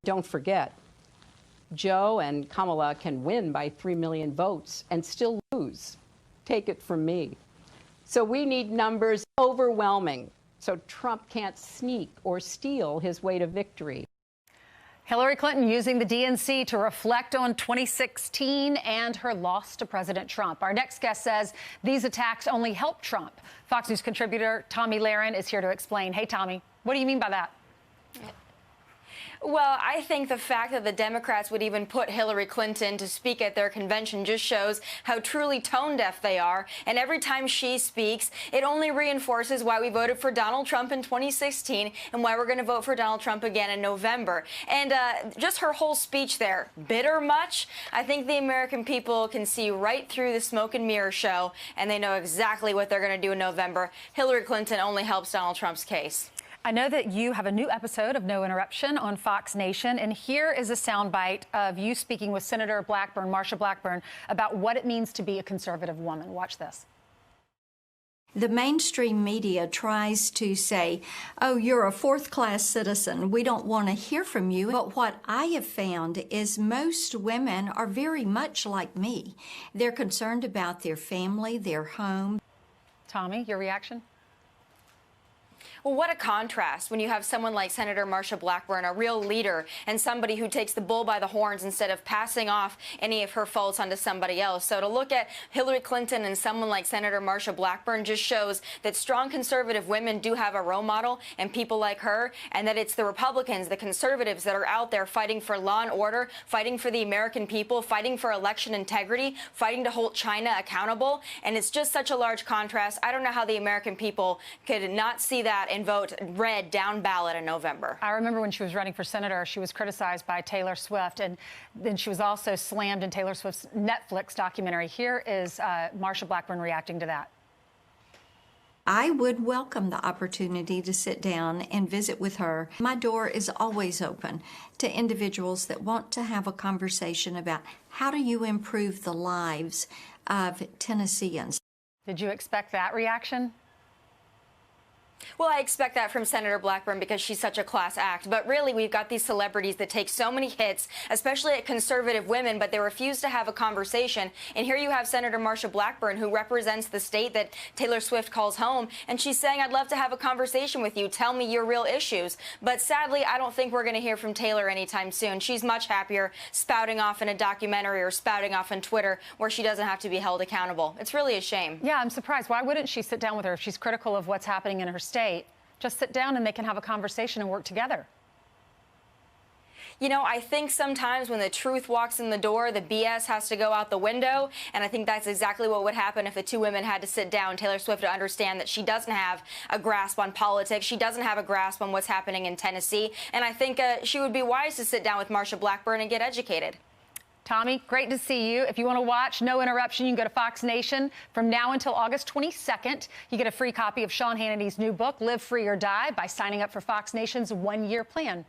Don't forget, Joe and Kamala can win by 3 million votes and still lose. Take it from me. So we need numbers overwhelming so Trump can't sneak or steal his way to victory. Hillary Clinton using the DNC to reflect on 2016 and her loss to President Trump. Our next guest says these attacks only help Trump. Fox News contributor Tomi Lahren is here to explain. Hey, Tomi, what do you mean by that? Well, I think the fact that the Democrats would even put Hillary Clinton to speak at their convention just shows how truly tone-deaf they are. And every time she speaks, it only reinforces why we voted for Donald Trump in 2016 and why we're going to vote for Donald Trump again in November. And just her whole speech there, bitter much? I think the American people can see right through the smoke and mirror show, and they know exactly what they're going to do in November. Hillary Clinton only helps Donald Trump's case. I know that you have a new episode of No Interruption on Fox Nation, and here is a soundbite of you speaking with Senator Blackburn, Marsha Blackburn, about what it means to be a conservative woman. Watch this. The mainstream media tries to say, oh, you're a fourth-class citizen. We don't want to hear from you. But what I have found is most women are very much like me. They're concerned about their family, their home. Tomi, your reaction? Well, what a contrast when you have someone like Senator Marsha Blackburn, a real leader, and somebody who takes the bull by the horns instead of passing off any of her faults onto somebody else. So to look at Hillary Clinton and someone like Senator Marsha Blackburn just shows that strong conservative women do have a role model and people like her, and that it's the Republicans, the conservatives that are out there fighting for law and order, fighting for the American people, fighting for election integrity, fighting to hold China accountable. And it's just such a large contrast. I don't know how the American people could not see that and vote red down ballot in November. I remember when she was running for senator, she was criticized by Taylor Swift, and then she was also slammed in Taylor Swift's Netflix documentary. Here is Marsha Blackburn reacting to that. I would welcome the opportunity to sit down and visit with her. My door is always open to individuals that want to have a conversation about how do you improve the lives of Tennesseans. Did you expect that reaction? Well, I expect that from Senator Blackburn because she's such a class act. But really, we've got these celebrities that take so many hits, especially at conservative women, but they refuse to have a conversation. And here you have Senator Marsha Blackburn, who represents the state that Taylor Swift calls home. And she's saying, I'd love to have a conversation with you. Tell me your real issues. But sadly, I don't think we're going to hear from Taylor anytime soon. She's much happier spouting off in a documentary or spouting off on Twitter where she doesn't have to be held accountable. It's really a shame. Yeah, I'm surprised. Why wouldn't she sit down with her if she's critical of what's happening in her state? Just sit down and they can have a conversation and work together. You know, I think sometimes when the truth walks in the door, the BS has to go out the window. And I think that's exactly what would happen if the two women had to sit down. Taylor Swift to understand that she doesn't have a grasp on politics. She doesn't have a grasp on what's happening in Tennessee. And I think she would be wise to sit down with Marsha Blackburn and get educated. Tomi, great to see you. If you want to watch No Interruption, you can go to Fox Nation from now until August 22nd. You get a free copy of Sean Hannity's new book, Live Free or Die, by signing up for Fox Nation's one-year plan.